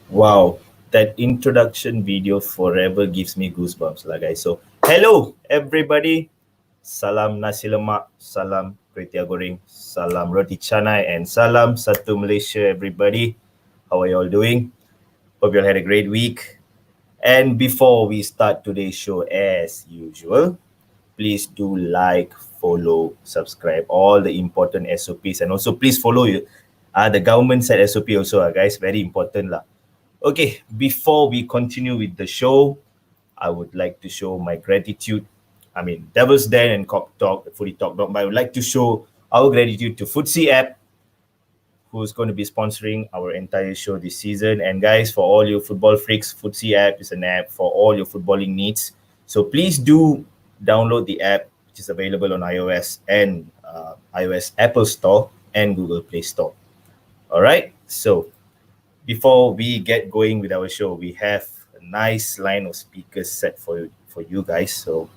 Wow, that introduction video forever gives me goosebumps lah guys. So, hello everybody. Salam nasi lemak, salam kwetiau goreng, salam roti canai and salam satu Malaysia everybody. How are you all doing? Hope you all had a great week. And before we start today's show as usual, please do like, follow, subscribe, all the important SOPs, and also please follow the government side SOP also, guys. Very important lah. Okay, before we continue with the show, I would like to show my gratitude. I mean, Devil's Den and Cop Talk, FOOTYTALK.my. I would like to show our gratitude to Footsie app, who's going to be sponsoring our entire show this season. And guys, for all you football freaks, Footsie app is an app for all your footballing needs. So please do download the app, which is available on iOS and iOS Apple Store and Google Play Store. All right. So before we get going with our show, we have a nice line of speakers set for you guys. So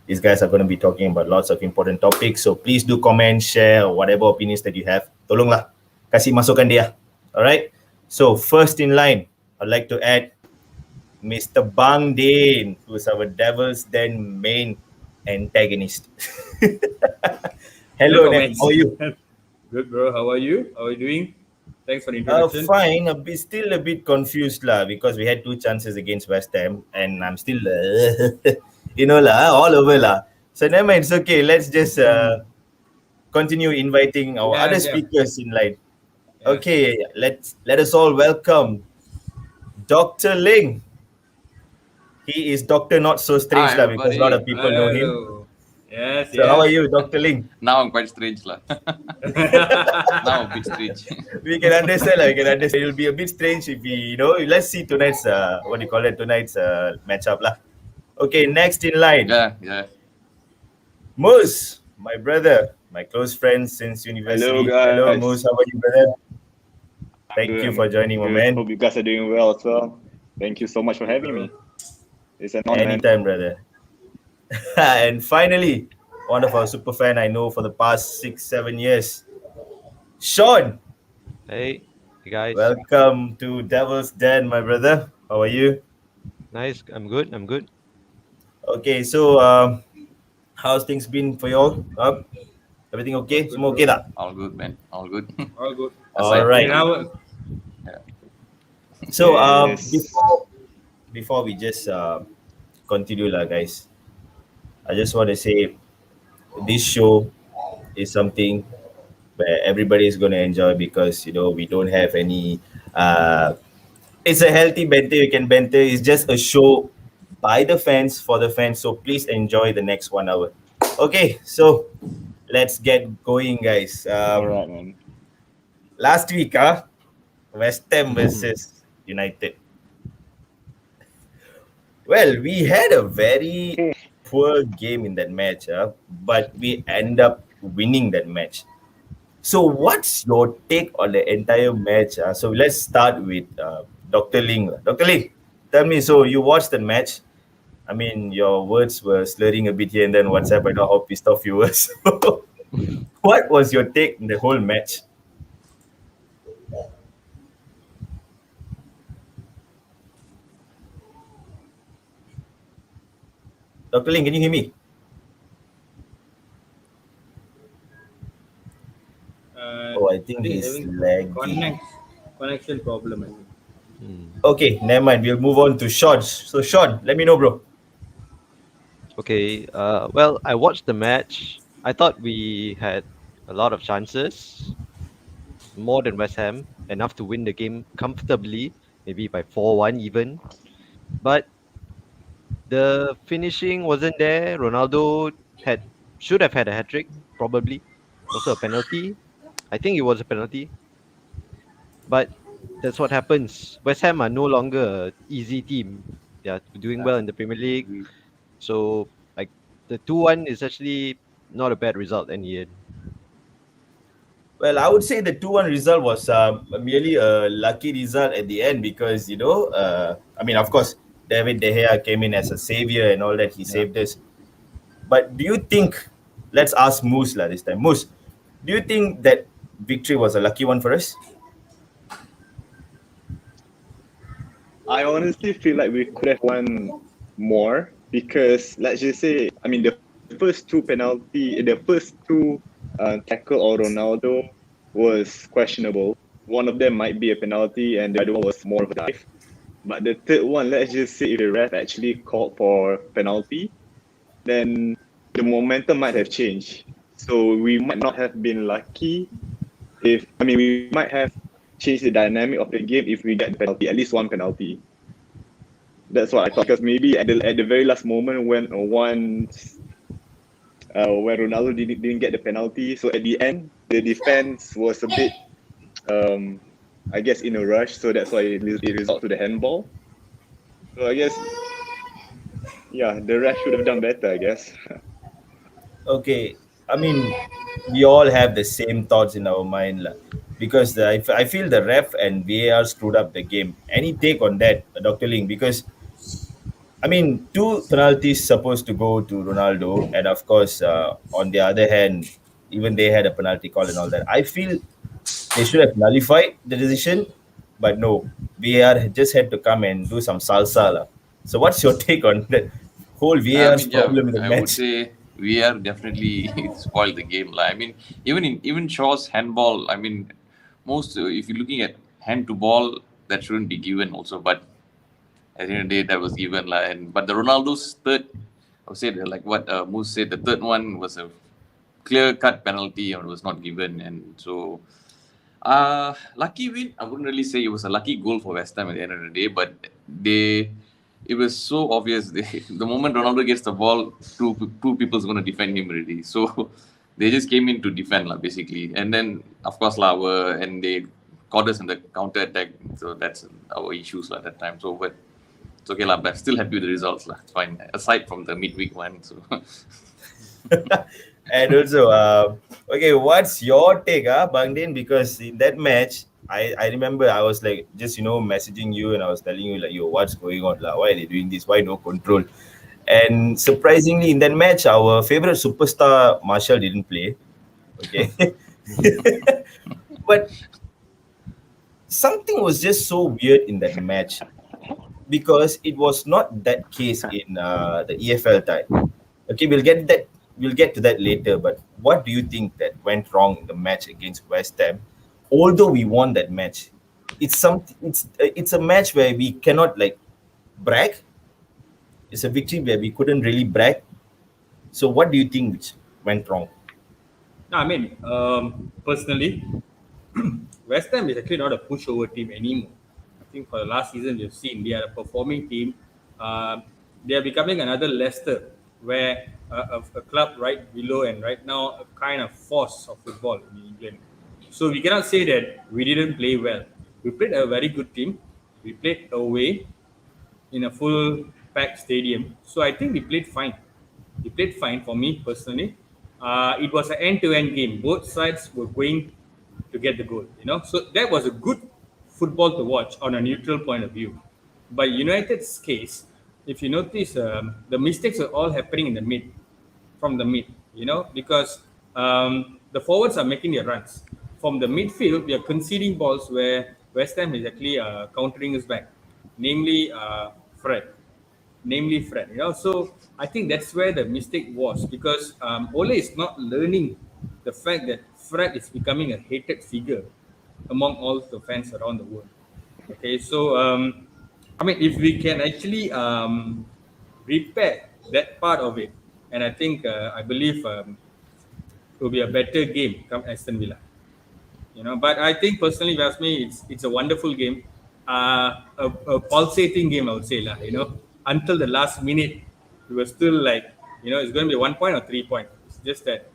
these guys are going to be talking about lots of important topics. So please do comment, share, whatever opinions that you have. Tolonglah, kasih masukan dia. All right. So first in line, I'd like to add Mr. Bang Dane, who's our Devil's Den main antagonist. Hello, Ned. How are you? Good, bro. How are you? How are you doing? Thanks for the introduction. Fine. Still a bit confused lah because we had 2 chances against West Ham, and I'm still, all over lah. So never mind. It's okay. Let's just continue inviting our other speakers in line. Yeah. Okay, let us all welcome Dr. Ling. He is Dr. Not So Strange lah because a lot of people know him. Yes. So how are you, Dr. Ling? Now I'm quite strange lah. Now a bit strange. We can understand lah. It will be a bit strange if we, let's see tonight's tonight's matchup lah. Okay, next in line. Yeah. Moose, my brother, my close friend since university. Hello, guys. Hello, Moose. How are you, brother? Thank you for joining, my man. Hope you guys are doing well as well. Thank you so much for having me. It's an honor. Anytime, brother. And finally, one of our super fan I know for the past 6-7 years, Sean. Hey guys. Welcome to Devil's Den, my brother. How are you? Nice. I'm good. Okay, so how's things been for you all? Everything okay? Semua okay tak? All good, man. All good. All good. All right. So before we just continue lah, guys, I just want to say this show is something where everybody is going to enjoy because we don't have any it's a healthy banter. You can banter. It's just a show by the fans for the fans, so please enjoy the next 1 hour. Okay, so let's get going, guys. All right, man. Last week, West Ham versus United. Well, we had a very poor game in that match, but we end up winning that match. So what's your take on the entire match? So let's start with Dr. Ling. Dr. Ling, tell me, so you watched the match. I mean, your words were slurring a bit here and then WhatsApp. I know how pissed off you were. So what was your take in the whole match? Dr. Ling, can you hear me? I think it's laggy. Connection problem, I think. Okay, never mind. We'll move on to Sean. So Sean, let me know, bro. Okay. Well, I watched the match. I thought we had a lot of chances, more than West Ham, enough to win the game comfortably, maybe by 4-1 even. But the finishing wasn't there. Ronaldo should have had a hat-trick, probably. Also a penalty. I think it was a penalty. But that's what happens. West Ham are no longer an easy team. They are doing well in the Premier League. So like the 2-1 is actually not a bad result in the end. Well, I would say the 2-1 result was merely a lucky result at the end because, of course, David De Gea came in as a savior and all that. He saved us. But do you think, let's ask Moose this time. Moose, do you think that victory was a lucky one for us? I honestly feel like we could have won more because let's just say, I mean, the first two tackle or Ronaldo was questionable. One of them might be a penalty, and the other one was more of a dive. But the third one, let's just say, if the ref actually called for penalty, then the momentum might have changed. So we might not have been lucky we might have changed the dynamic of the game if we get the penalty, at least one penalty. That's what I thought. Because maybe at the very last moment when Ronaldo didn't get the penalty, so at the end the defense was a bit, I guess, in a rush. So that's why it resulted to the handball. So I guess, yeah, the ref should have done better, I guess. Okay, I mean, we all have the same thoughts in our mind, lah. Because I feel the ref and VAR screwed up the game. Any take on that, Dr. Ling? Because I mean, two penalties supposed to go to Ronaldo, and of course, on the other hand, even they had a penalty call and all that. I feel they should have nullified the decision, but no, VAR just had to come and do some salsa, lah. So, what's your take on that whole I VAR's mean, yeah, problem in the I would match? say we are definitely spoiled the game. Like, I mean, even Shaw's handball. I mean, most if you're looking at hand to ball, that shouldn't be given also. But at the end of the day, that was given. But the Ronaldo's third, I would say that, like what Moose said, the third one was a clear cut penalty and was not given. And so, lucky win. I wouldn't really say it was a lucky goal for West Ham at the end of the day, but it was so obvious. The moment Ronaldo gets the ball, two people's going to defend him already. So they just came in to defend, basically. And then, of course, and they caught us in the counter attack. So that's our issues at that time. So, but it's okay, but I'm still happy with the results. It's fine. Aside from the midweek one. So. And also, okay, what's your take, Bang Din? Because in that match, I remember I was like, just, messaging you and I was telling you, like, yo, what's going on? Why are they doing this? Why no control? And surprisingly, in that match, our favorite superstar, Marshall, didn't play. Okay. But something was just so weird in that match because it was not that case in the EFL time. Okay, we'll get to that later. But what do you think that went wrong in the match against West Ham? Although we won that match, it's a match where we cannot brag. It's a victory where we couldn't really brag. So what do you think which went wrong? I mean, personally, West Ham is actually not a pushover team anymore. I think for the last season you've seen they are a performing team. They are becoming another Leicester, where a club right below and right now a kind of force of football in England. So we cannot say that we didn't play well. We played a very good team. We played away in a full packed stadium. So I think we played fine. We played fine for me personally. It was an end-to-end game. Both sides were going to get the goal. So that was a good football to watch on a neutral point of view. But United's case, if you notice, the mistakes are all happening in the mid, from the mid. Because the forwards are making their runs. From the midfield, we are conceding balls where West Ham is actually countering us back, namely Fred. So I think that's where the mistake was, because Ole is not learning the fact that Fred is becoming a hated figure among all the fans around the world. Okay, so if we can actually repair that part of it, and I believe it will be a better game come Aston Villa. But I think personally, if you ask me, it's a wonderful game, a pulsating game, I would say, until the last minute, we were still it's going to be 1 point or 3 points. It's just that.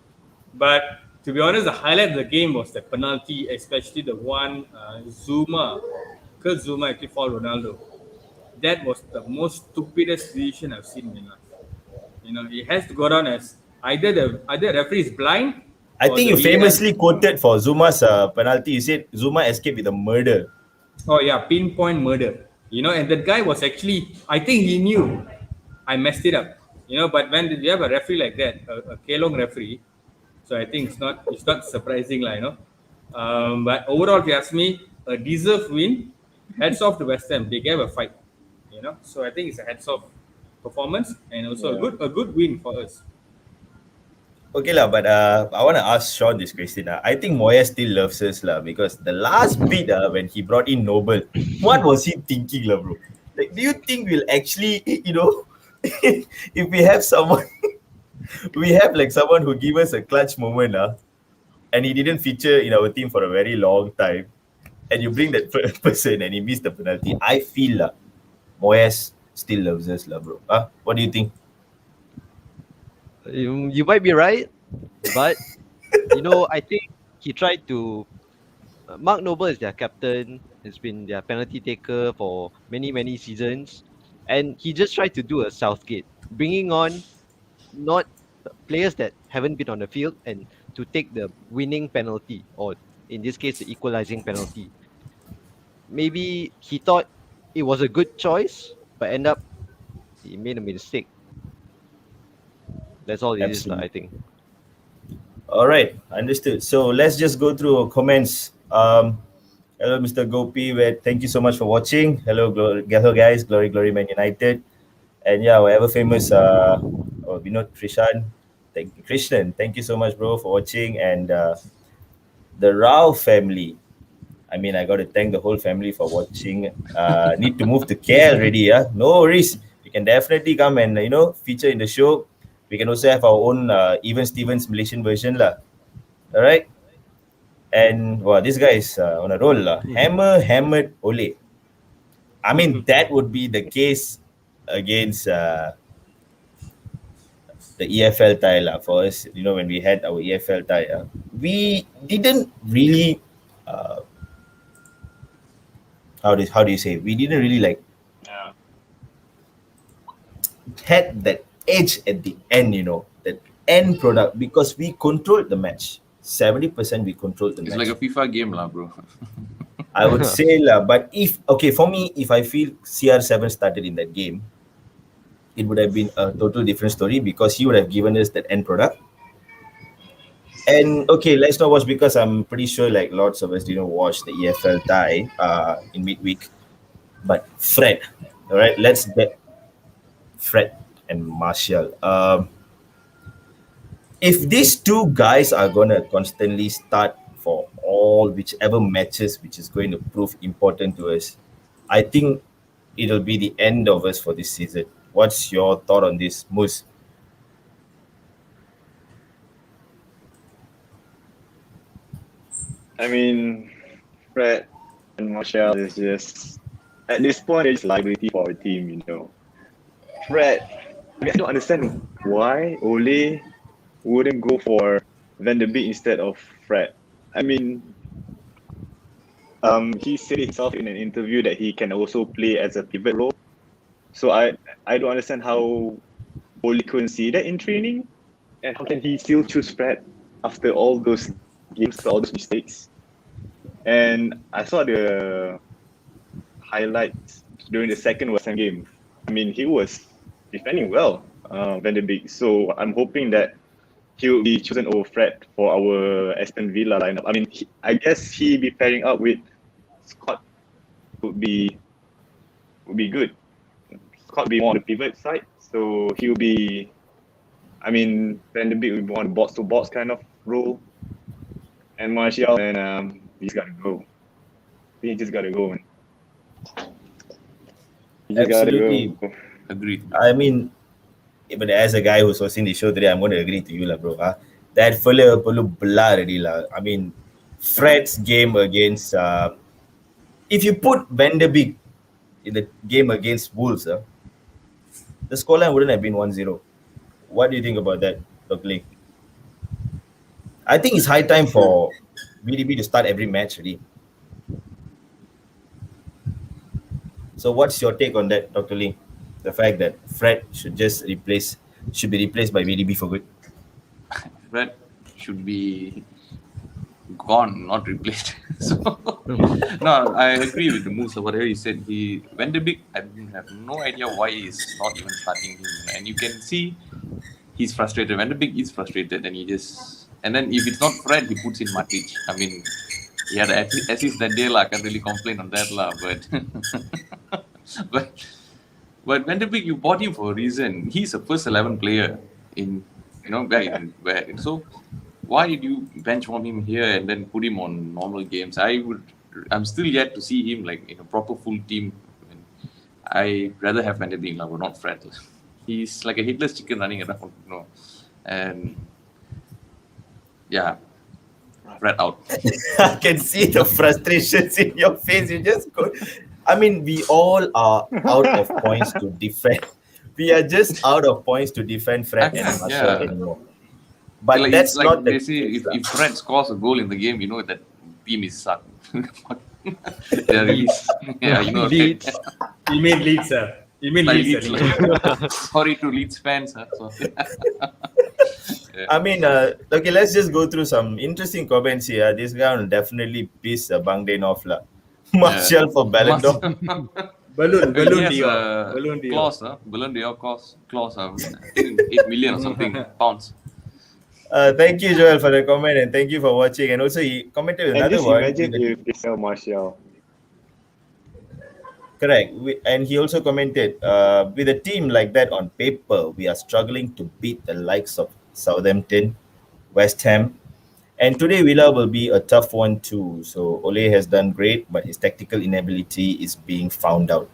But to be honest, the highlight of the game was the penalty, especially the one Kurt Zuma actually fouled Ronaldo. That was the most stupidest decision I've seen in my life. It has to go down as either the referee is blind. I think you famously quoted for Zuma's penalty. You said Zuma escaped with a murder. Oh yeah, pinpoint murder. And that guy was actually, I think he knew I messed it up. But when you have a referee like that, a Kelong referee, so I think it's not surprising, but overall, if you ask me, a deserved win. Hats off to West Ham. They gave a fight. So I think it's a heads-off performance and also Yeah. a good win for us. Okay lah, but I want to ask Sean this question. I think Moyes still loves us lah because the last bit when he brought in Noble, what was he thinking lah, bro? Like, do you think we'll actually, if we have someone, we have like someone who give us a clutch moment and he didn't feature in our team for a very long time, and you bring that person and he missed the penalty, I feel Moyes still loves us lah, bro. What do you think? You might be right, but I think he tried to. Mark Noble is their captain. Has been their penalty taker for many many seasons, and he just tried to do a Southgate, bringing on not players that haven't been on the field and to take the winning penalty, or in this case, the equalizing penalty. Maybe he thought it was a good choice, but end up he made a mistake. That's all it is, I Absolutely. think. All right, understood. So let's just go through our comments. Hello, Mr. Gopi. Thank you so much for watching. Hello guys. Glory, Man United. And yeah, whatever famous. Vinod Krishan. Krishnan. Thank you so much, bro, for watching. And the Rao family. I mean, I got to thank the whole family for watching. Need to move to KL already. No worries. You can definitely come and feature in the show. We can also have our own Even Stevens Malaysian version lah. All right. And wow, this guy is on a roll lah. Hammered Ole. I mean, that would be the case against the EFL tie lah for us. When we had our EFL tie, we didn't really. How do you say? We didn't really like Yeah. had that edge at the end, that end product because we controlled the match. 70% we controlled the It's match. like a FIFA game, lah, bro. I would say but for me, if I feel CR7 started in that game, it would have been a total different story because he would have given us that end product. And okay, let's not watch because I'm pretty sure like lots of us didn't watch the EFL tie in midweek. But Fred, all right, let's get Fred and Martial. If these two guys are gonna constantly start for all whichever matches which is going to prove important to us, I think it'll be the end of us for this season. What's your thought on this, Moose? I mean, Fred and Martial is just at this point it's liability for our team. Fred, I don't understand why Ole wouldn't go for Van de Beek instead of Fred. I mean, he said himself in an interview that he can also play as a pivot role. So I don't understand how Ole couldn't see that in training, and how can he still choose Fred after all those games, all those mistakes. And I saw the highlights during the second West Ham game. I mean, he was defending well, Van de Beek. So I'm hoping that he will be chosen over Fred for our Aston Villa lineup. I mean, I guess he be pairing up with Scott would be good. Scott will be more on the pivot side, so he'll be. I mean, Van de Beek will be more on the box to box kind of role, and Martial and he's gotta go. He just gotta go, man. He just Absolutely. gotta go. Agreed. I mean, even as a guy who's hosting the show today, I'm going to agree to you, lah, bro. That fella perlu belah already, lah. I mean, Fred's game against if you put Van de Beek in the game against Wolves, the scoreline wouldn't have been 1-0. What do you think about that, Dr. Lee? I think it's high time for VDB to start every match already. So what's your take on that, Dr. Lee? The fact that Fred should be replaced by VDB for good. Fred should be gone, not replaced. So no, I agree with the moves of whatever he said. Van de Beek, I have no idea why he's not even starting him. And you can see he's frustrated. Van de Beek is frustrated, and then if it's not Fred, he puts in Matic. I mean, he had an assist that day, I can't really complain on that, but but But Van de Beek, you bought him for a reason. He's a first 11 player in, where. So why did you bench warm him here and then put him on normal games? I'm still yet to see him like in a proper full team. I rather have Van de Beek, but not Fred. He's like a headless chicken running around, and yeah, Fred out. I can see the frustrations in your face. You just go. I mean, we all are out of points to defend. We are just out of points to defend Fred and Marshall Yeah. anymore. But Like, that's it's like not the they say, case. if Fred scores a goal in the game, that team is sucked. Yeah, Leeds. Yeah, right? Leeds. You mean Leeds, sir? You mean Like Leeds, sir? Leeds. Sorry to Leeds fans. So. I mean, okay, let's just go through some interesting comments here. This guy will definitely piss Bang Den off. Martial for Ballon d'Or. Balloon Yes, Dior. Balloon Dior. clause, Balloon Dior clause, I think 8 million or something pounds. Thank you, Joel, for the comment, and thank you for watching. And also, he commented with And another just one. imagine if they sell Martial. Correct. And he also commented, with a team like that on paper, we are struggling to beat the likes of Southampton, West Ham, and today Villa will be a tough one too. So Ole has done great, but his tactical inability is being found out.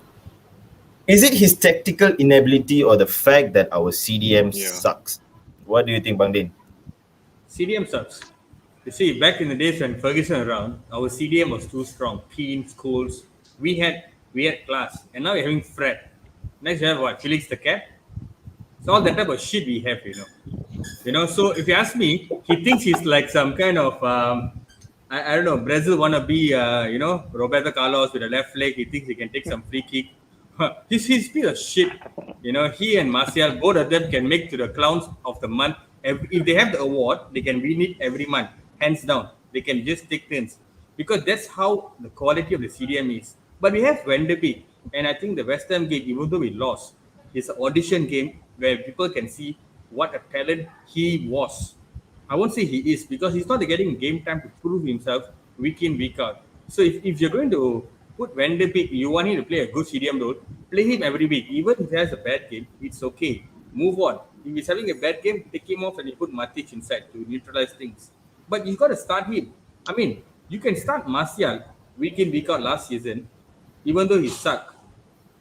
Is it his tactical inability or the fact that our CDM Yeah. sucks? What do you think, Bang Din? CDM sucks. You see, back in the days when Ferguson around, our CDM was too strong. Keane, Scholes, we had class, and now we're having Fred. Next we have what? Felix the Cat. It's all that type of shit we have, So if you ask me, he thinks he's like some kind of I don't know, Brazil wannabe, Roberto Carlos with a left leg. He thinks he can take some free kick. He's piece of shit. He and Martial, both of them can make to the clowns of the month. If they have the award, they can win it every month, hands down. They can just take turns because that's how the quality of the CDM is. But we have Van de Beek, and I think the West Ham game, even though we lost, it's an audition game where people can see what a talent he was. I won't say he is because he's not getting game time to prove himself week in, week out. So if you're going to put Van de Beek, you want him to play a good CDM role, play him every week. Even if he has a bad game, it's okay. Move on. If he's having a bad game, take him off and you put Matic inside to neutralize things. But you got to start him. I mean, you can start Martial week in, week out last season, even though he sucked.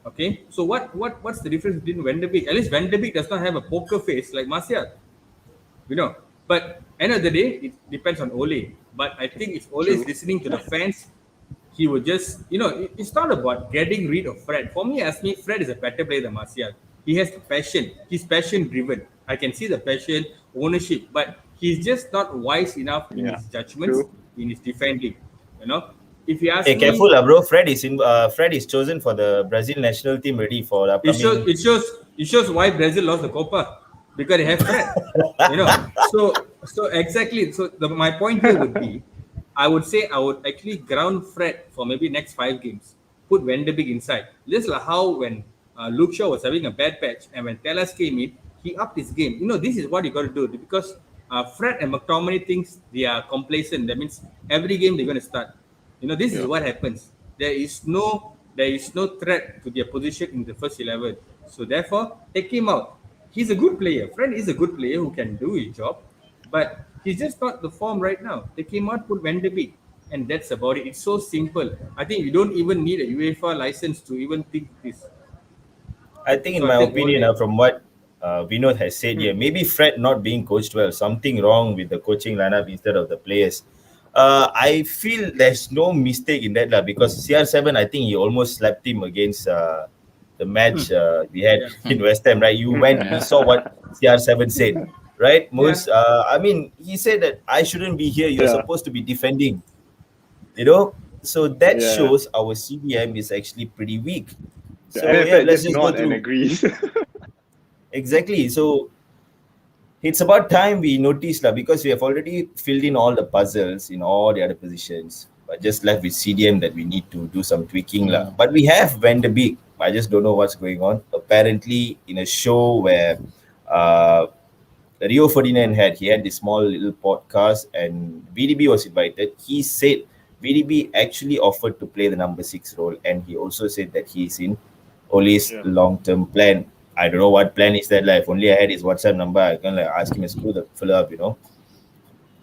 Okay, so what's the difference between Van de Beek? At least Van de Beek does not have a poker face like Martial. But end of the day, it depends on Ole. But I think if Ole is listening to the fans, he would just, it's not about getting rid of Fred. For me, ask me, Fred is a better player than Martial. He has the passion. He's passion driven. I can see the passion, ownership, but he's just not wise enough in his judgments, in his defending. If you ask Hey, me, careful, bro. Fred is chosen for the Brazil national team ready for the upcoming. it shows why Brazil lost the Copa because they have Fred. So exactly. So my point here would be, I would say I would actually ground Fred for maybe next 5 games. Put Van de Beek inside. Just like how when Luke Shaw was having a bad patch and when Tellers came in, he upped his game. This is what you got to do because Fred and McTominay thinks they are complacent. That means every game they're going to start. This is what happens. There is no threat to their position in the first 11. So therefore, take him out. He's a good player. Fred is a good player who can do his job, but he's just not the form right now. Take him out, put Van de Beek, and that's about it. It's so simple. I think you don't even need a UEFA license to even think this. I think, in So my I think opinion, Ole- from what Vinod has said here, maybe Fred not being coached well, something wrong with the coaching lineup instead of the players. I feel there's no mistake in that because CR7, I think he almost slapped him against the match we had in West Ham, right? You saw what CR7 said, right? I mean, he said that I shouldn't be here. You're supposed to be defending, So that shows our CDM is actually pretty weak. So let's just go through. And agrees. Exactly. So it's about time we notice because we have already filled in all the puzzles in all the other positions, but just left with CDM that we need to do some tweaking. But we have Van de Beek. I just don't know what's going on. Apparently, in a show where Rio Ferdinand had this small little podcast and VDB was invited, he said VDB actually offered to play the number 6 role, and he also said that he's in Ole's Yeah. long-term plan. I don't know what plan is that. Like, if only I had his WhatsApp number, I can like ask him to screw the fella up,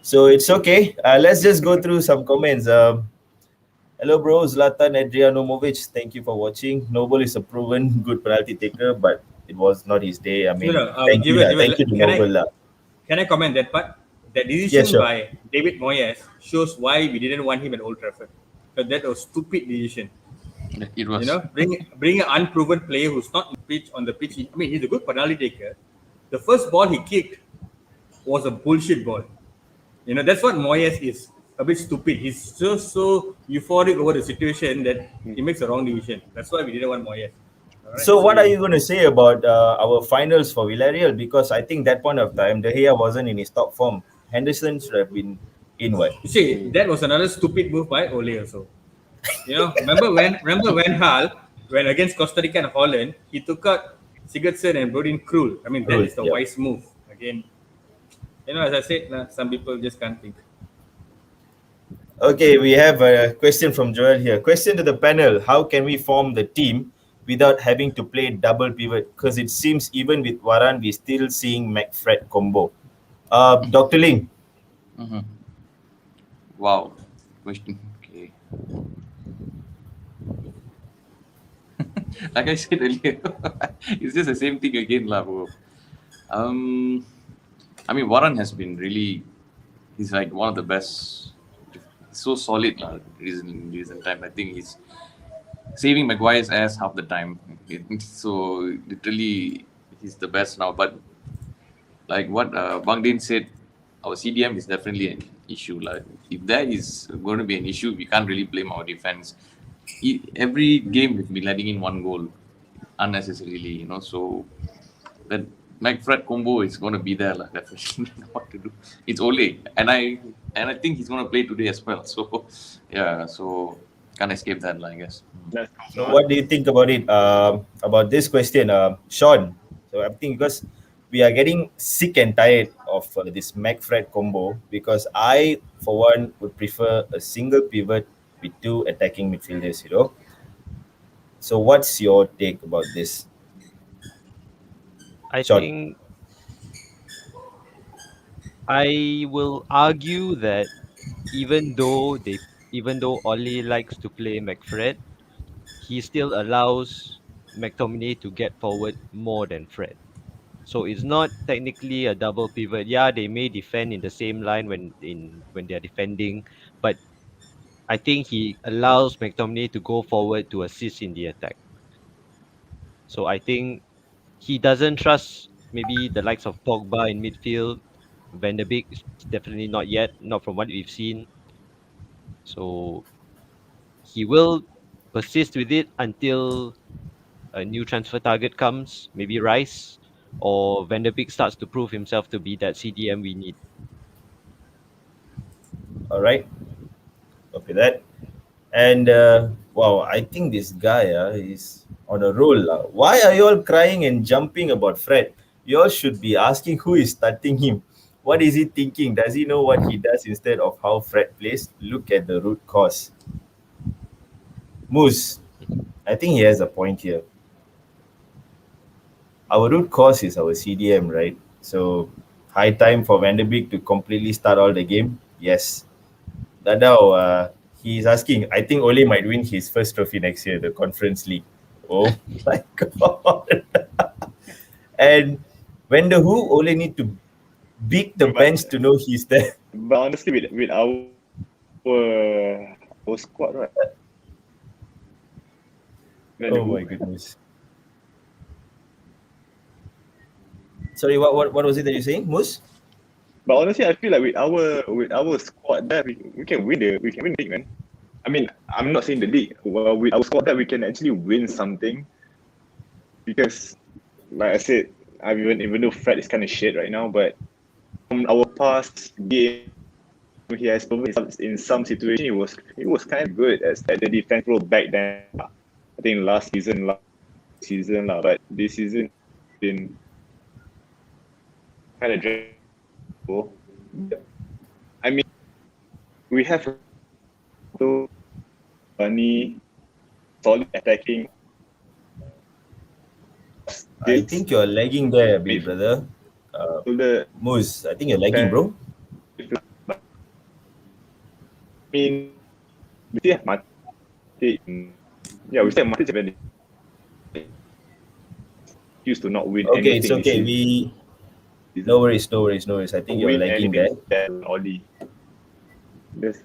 So it's okay. Let's just go through some comments. Hello, bro. Zlatan Adrianovic. Thank you for watching. Noble is a proven good penalty taker, but it was not his day. I No, mean, no. thank you, lah. Thank you to Can Noble, I lah. comment that part? That Yeah, decision sure. by David Moyes shows why we didn't want him at Old Trafford. Because that was stupid decision. It was. Bring an unproven player who's not on the pitch. I mean, he's a good penalty taker. The first ball he kicked was a bullshit ball. That's what Moyes is. A bit stupid. He's so euphoric over the situation that he makes a wrong decision. That's why we didn't want Moyes. All right? So, what are you going to say about our finals for Villarreal? Because I think that point of time, De Gea wasn't in his top form. Henderson should have been in what? You see, that was another stupid move by Ole also. Remember when when against Costa Rica and Holland, he took out Sigurdsson and brought in Krul. I mean, that Krul, is the yeah. wise move. Again, as I said, some people just can't think. Okay, we have a question from Joel here. Question to the panel: how can we form the team without having to play double pivot? Because it seems even with Varane, we're still seeing McFred combo. Dr. Ling. Mhm. Wow. Question. Okay. Like I said earlier, it's just the same thing again, lah, bro. I mean, Warren has been really. He's like one of the best. He's so solid, lah. Recent time, I think he's saving Maguire's ass half the time. So literally, he's the best now. But like what Bang Din said, our CDM is definitely an issue. Like if that is going to be an issue, we can't really blame our defense. Every game we've been letting in one goal unnecessarily, So that McFred combo is going to be there, lah. Definitely what to do. It's Ole, and I think he's going to play today as well. So yeah, so can't escape that, lah, I guess. So, what do you think about it? About this question, Sean? So, I think because we are getting sick and tired of this McFred combo, because I, for one, would prefer a single pivot with two attacking midfielders. So, what's your take about this? I Sean? think I will argue that even though Oli likes to play McFred, he still allows McTominay to get forward more than Fred. So it's not technically a double pivot. Yeah, they may defend in the same line when they're defending, but I think he allows McTominay to go forward to assist in the attack. So I think he doesn't trust maybe the likes of Pogba in midfield. Van der Beek is definitely not yet, not from what we've seen. So he will persist with it until a new transfer target comes, maybe Rice, or Van der Beek starts to prove himself to be that CDM we need. All right. Copy that. And wow, I think this guy is on a roll. Why are you all crying and jumping about Fred? You all should be asking who is starting him. What is he thinking? Does he know what he does instead of how Fred plays? Look at the root cause. Moose, I think he has a point here. Our root cause is our CDM, right? So high time for Van der Beek to completely start all the game. Yes. Dadao, he's asking. I think Ole might win his first trophy next year, the Conference League. Oh my god! And when the who Ole need to beat the bench to know he's there. But honestly, with our squad, right? Oh my goodness! Sorry, what was it that you're saying, Moose? But honestly, I feel like with our squad there, we can win the league, man. I mean, I'm not saying the league. Well, with our squad there, we can actually win something. Because, like I said, even though Fred is kind of shit right now, but from our past game, he has proven in some situation he was kind of good as the defense role back then. I think last season, but this season been kind of dreadful. I mean, we have so funny, solid attacking. I think you're lagging there a bit, midfielder. brother. Moose, I think you're lagging, bro. I mean, we still have Mate we still have Mate used to not win Okay, it's anything this okay. season. No worries, no worries, no worries. I think you're Win lagging there. anything that Oli. That's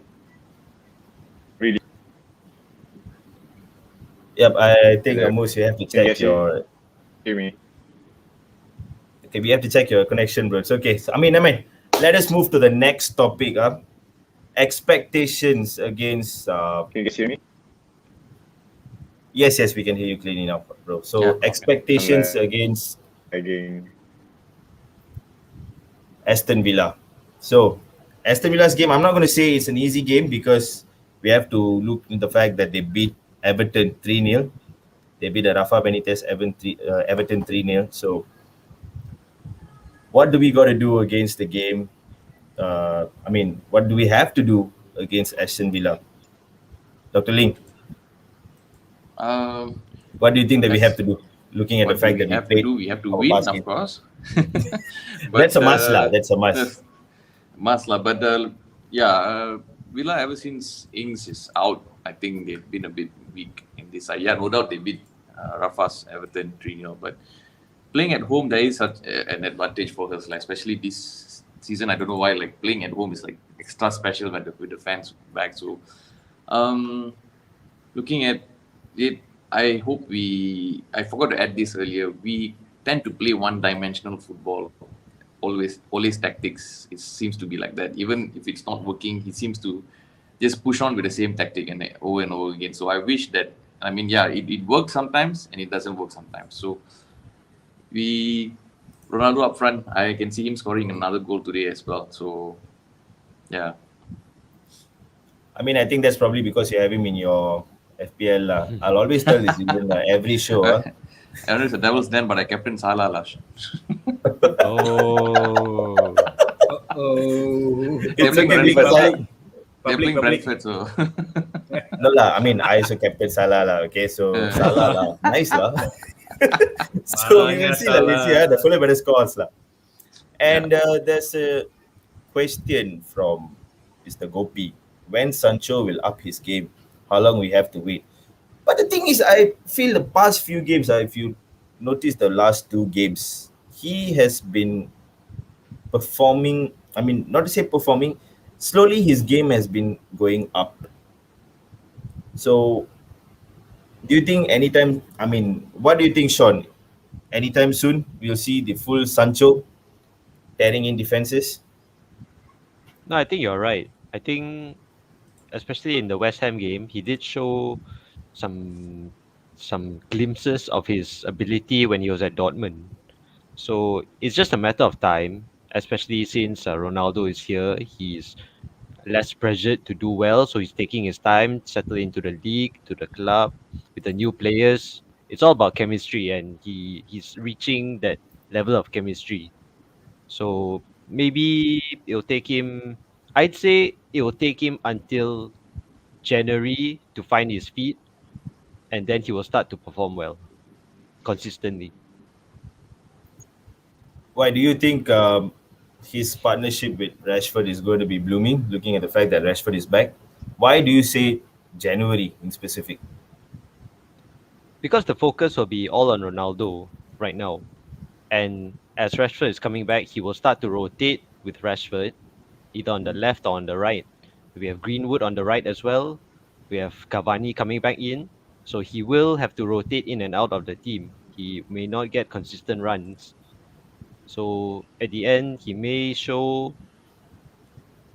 really Yep, I think the Moose, you have to can check guess you your. hear me. Okay, we have to check your connection, bro. It's okay. So, I mean, let us move to the next topic. Expectations against. Can you guys hear me? Yes, we can hear you clearly now, bro. Yeah, So okay. expectations I'm against lagging. Aston Villa. So Aston Villa's game, I'm not going to say it's an easy game because we have to look in the fact that they beat Everton 3-0. They beat the Rafa Benitez Everton 3-0. So what do we got to do against the game? What do we have to do against Aston Villa? Dr. Ling, Um, what do you think that we have as to do? Looking at the what do fact we that we have to played do? We have to our win, past of game. course. That's But a must, lah. That's a must. must lah. But yeah, Villa ever since Ings is out, I think they've been a bit weak in this side. Yeah, no doubt they beat Rafa's Everton 3-0, but playing at home there is such an advantage for us, like especially this season. I don't know why, like playing at home is like extra special with the fans back. So, looking at it, I hope I forgot to add this earlier. We tend to play one-dimensional football. Always tactics. It seems to be like that. Even if it's not working, he seems to just push on with the same tactic and over again. So I wish that. I mean, yeah, it works sometimes and it doesn't work sometimes. So we Ronaldo up front. I can see him scoring another goal today as well. So yeah. I think that's probably because you have him in your FPL. I'll always tell this in every show. I don't know it's a devil's den, but I captain Salah last. Oh, Oh, They're It's playing okay because Brentford. They're public, playing public. Brentford, so no lah. I also captain Salah lah. Okay, so Salah lah, nice lah. So we will see lah. We see the Fulham better scores lah. And there's a question from Mr. Gopi. When Sancho will up his game? How long we have to wait? But the thing is, I feel the past few games, if you notice the last two games, he has been performing. Not to say performing, slowly his game has been going up. So, do you think anytime? What do you think, Sean? Anytime soon, we'll see the full Sancho tearing in defenses. no, I think you're right. I think, especially in the West Ham game, he did show some glimpses of his ability when he was at Dortmund. So it's just a matter of time, especially since Ronaldo is here. He's less pressured to do well, so he's taking his time, settle into the league, to the club, with the new players. It's all about chemistry, and he's reaching that level of chemistry. So maybe it'll take him. I'd say it will take him until January to find his feet, and then he will start to perform well consistently. Why do you think his partnership with Rashford is going to be blooming? Looking at the fact that Rashford is back, why do you say January in specific? Because the focus will be all on Ronaldo right now. And as Rashford is coming back, he will start to rotate with Rashford, either on the left or on the right. We have Greenwood on the right as well. We have Cavani coming back in. So he will have to rotate in and out of the team. He may not get consistent runs. So at the end, he may show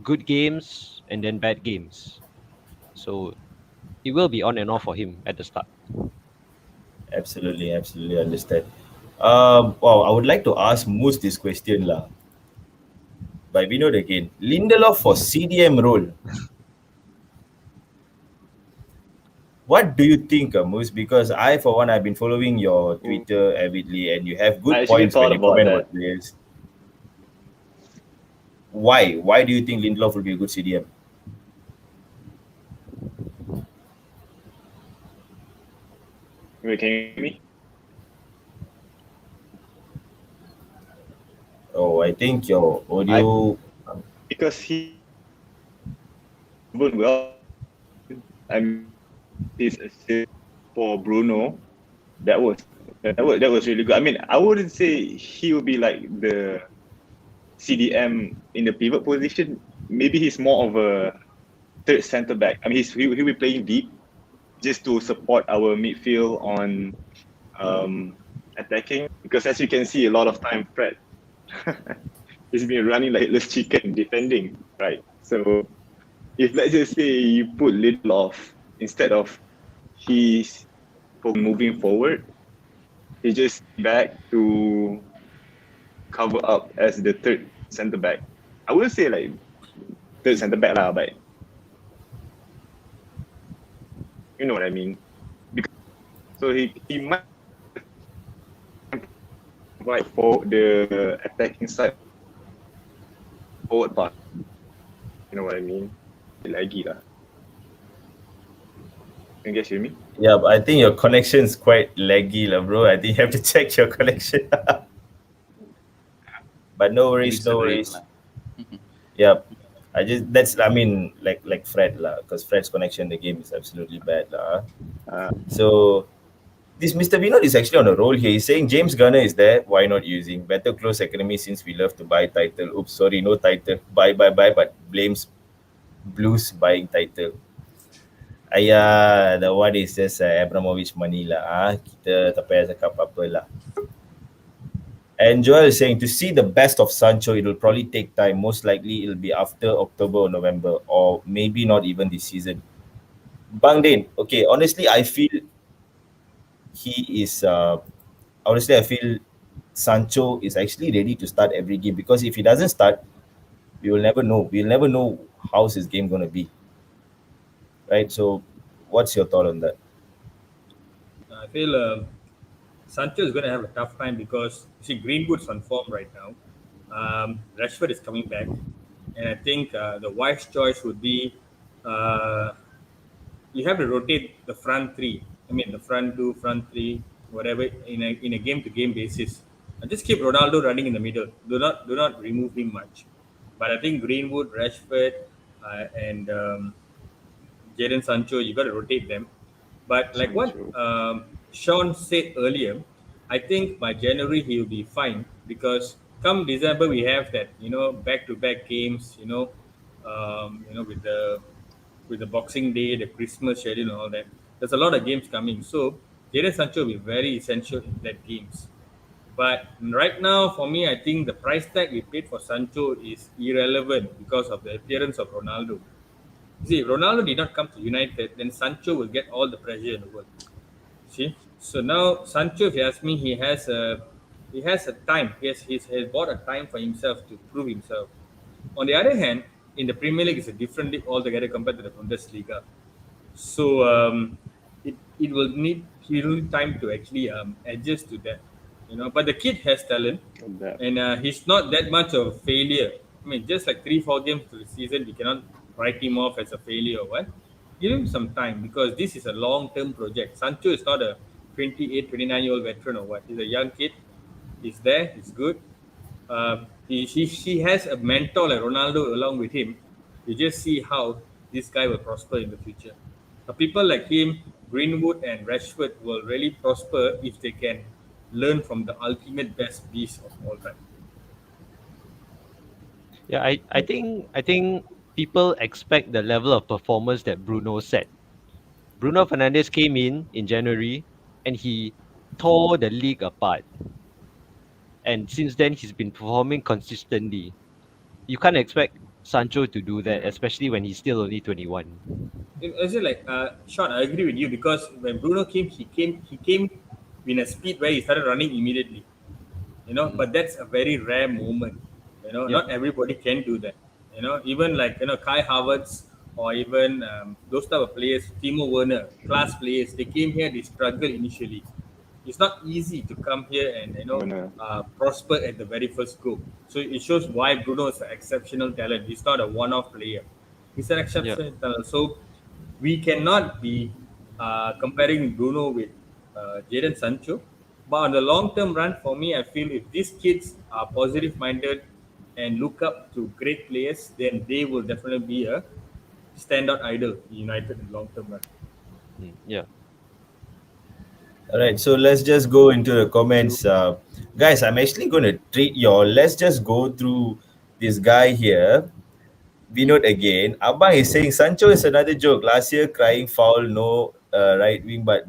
good games and then bad games. So it will be on and off for him at the start. Absolutely understand. I would like to ask Moose this question lah. But we know it again. Lindelof for CDM role. What do you think, Moose? Because I, for one, I've been following your Twitter avidly, and you have I good actually points when thought you about comment that. about players. Why? Why do you think Lindelof will be a good CDM? Wait, can you hear me? Oh, I think your I audio. because he's proven well. I mean, his assist for Bruno, that was really good. I mean, I wouldn't say he will be like the CDM in the pivot position. Maybe he's more of a third centre back. I mean, he'll be playing deep just to support our midfield on um, attacking. Because as you can see, a lot of time Fred he's been running like headless chicken defending, right? So if let's just say you put Lindelof instead of he's moving forward, he just back to cover up as the third centre back. I would say like third centre back lah, but you know what I mean. Because, so he might provide for the attacking side forward pass. You know what I mean? Lagi lah. Can you guys hear me? Yeah, but I think your connection is quite laggy, lah, bro. I think you have to check your connection. But no Maybe worries, it's no the rain worries. lah. Yeah, I mean like Fred lah, because Fred's connection in the game is absolutely bad lah. So this Mr. Vinod is actually on a roll here. He's saying James Gunner is there. Why not using better close economy since we love to buy title? Oops, sorry, no title. Buy, but blames Blues buying title. The one is just Abramovich money lah. Kita tak payah cakap apa-apa lah. And Joel is saying to see the best of Sancho, it will probably take time. Most likely, it'll be after October or November, or maybe not even this season. Bang Din, okay, honestly, I feel he is. Honestly, I feel Sancho is actually ready to start every game because if he doesn't start, we will never know. We'll never know how's his game gonna be, right? So, what's your thought on that? I feel Sancho is going to have a tough time because you see Greenwood's on form right now. Rashford is coming back, and I think the wise choice would be you have to rotate the front three. I mean, the front two, front three, whatever, in a game to game basis. And just keep Ronaldo running in the middle. Do not remove him much. But I think Greenwood, Rashford, and Jadon Sancho, you got to rotate them. But like what Sancho. Sean said earlier, I think by January he will be fine because come December we have that back to back games, with the Boxing Day, the Christmas schedule, and all that. There's a lot of games coming, so Jadon Sancho will be very essential in that games. But right now, for me, I think the price tag we paid for Sancho is irrelevant because of the appearance of Ronaldo. See, Ronaldo did not come to United, then Sancho will get all the pressure in the world. See, so now Sancho, if you ask me, he has a time. He has bought a time for himself to prove himself. On the other hand, in the Premier League, it's a different league altogether compared to the Bundesliga. So he will need time to actually adjust to that. But the kid has talent, and he's not that much of a failure. I mean, just like 3-4 games to the season, we cannot write him off as a failure or what. Give him some time because this is a long-term project. Sancho is not a 28, 29-year-old veteran or what. He's a young kid. He's there. He's good. He has a mentor like Ronaldo along with him. You just see how this guy will prosper in the future. People like him, Greenwood and Rashford will really prosper if they can learn from the ultimate best beast of all time. Yeah, I think people expect the level of performance that Bruno set. Bruno Fernandes came in January and he tore the league apart. And since then he's been performing consistently. You can't expect Sancho to do that, especially when he's still only 21. Is it like Sean? I agree with you because when Bruno came, he came in a speed where he started running immediately. But that's a very rare moment. Yeah. Not everybody can do that. Even like Kai Havertz or even those type of players, Timo Werner, class players, they came here, they struggled initially. It's not easy to come here and Werner. prosper at the very first go. So it shows why Bruno is an exceptional talent. He's not a one-off player. He's an exceptional talent. So we cannot be comparing Bruno with Jadon Sancho. But on the long term run, for me, I feel if these kids are positive minded and look up to great players, then they will definitely be a standout idol in United in long term run. Yeah. All right, so let's just go into the comments. Guys, I'm actually going to treat y'all. Let's just go through this guy here. Vinod again. Abang is saying Sancho is another joke. Last year, crying foul, no right wing, but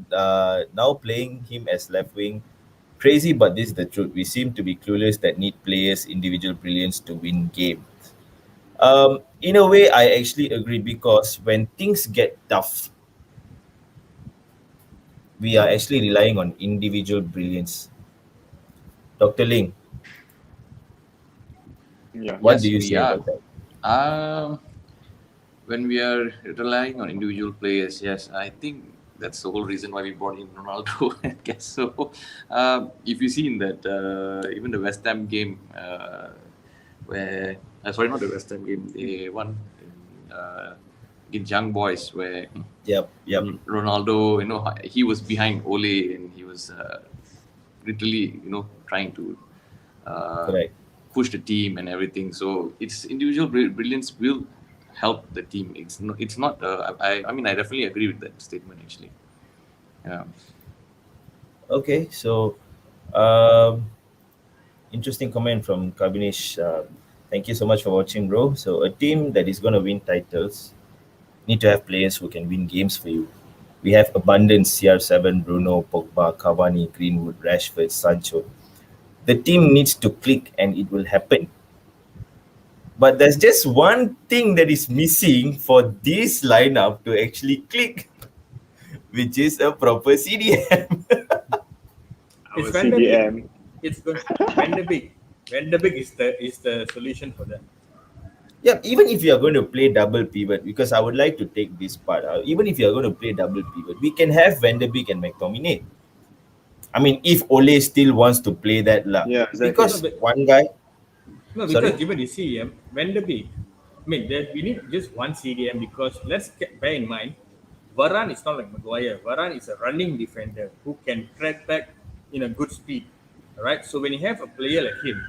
now playing him as left wing. Crazy, but this is the truth. We seem to be clueless that need players' individual brilliance to win games. In a way, I actually agree because when things get tough, we are actually relying on individual brilliance. Dr. Ling, Yeah. what do Yes, you we say are. about that? Um, when we are relying on individual players, yes, I think that's the whole reason why we brought in Ronaldo. I guess so. If you see in that, even the West Ham game, where sorry, not the West Ham game, they won against Young Boys, where Yep. Ronaldo, he was behind Ole and he was literally, trying to uh, Correct. push the team and everything. So it's individual brilliance will help the team. It's not. I mean, I definitely agree with that statement actually. Yeah. Okay, so um, interesting comment from Kabinesh. Thank you so much for watching, bro. So a team that is going to win titles need to have players who can win games for you. We have abundance: CR7, Bruno, Pogba, Cavani, Greenwood, Rashford, Sancho. The team needs to click, and it will happen. But there's just one thing that is missing for this lineup to actually click, which is a proper CDM. It's Our Van der Beek. CDM. It's good. Van der Beek. Van der Beek is the solution for that. Yeah, even if you are going to play double pivot, because I would like to take this part out, even if you are going to play double pivot, we can have Van der Beek and McTominay. I mean, if Ole still wants to play that, lah. Yeah, exactly. No, Because but one guy, No, because sorry, given the CDM, Van der Beek, I mean, we need just one CDM because bear in mind, Varane is not like Maguire. Varane is a running defender who can track back in a good speed. All right. So when you have a player like him,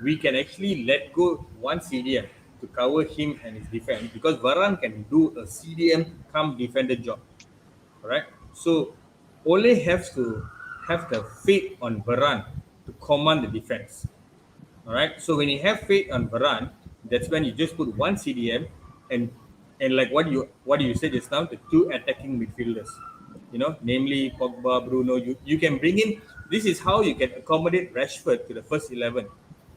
we can actually let go one CDM to cover him and his defense because Varane can do a CDM come defender job. All right. So Ole has to have the faith on Varane to command the defense. All right. So when you have faith on Varane, that's when you just put one CDM and like what you said just now, the two attacking midfielders. Namely Pogba, Bruno. You can bring in. This is how you can accommodate Rashford to the first 11.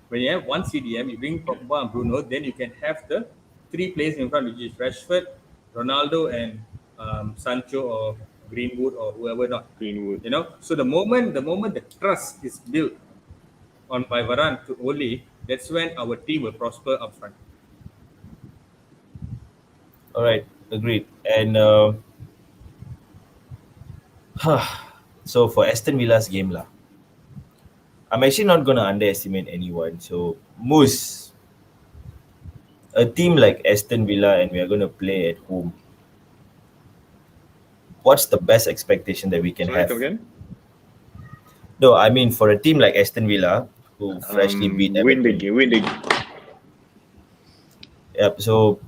When you have one CDM, you bring Pogba and Bruno, then you can have the three players in front, which is Rashford, Ronaldo, and Sancho or Greenwood or whoever not. Greenwood. So the moment the trust is built on by Varane to Ole, that's when our team will prosper up front. all right, agreed. And so for Aston Villa's game, lah, I'm actually not going to underestimate anyone. So, Moose, a team like Aston Villa, and we are going to play at home. What's the best expectation that we can Sorry, have? come again? No, I mean for a team like Aston Villa, who freshly beat Win the Everton. game. Win the Yep. So,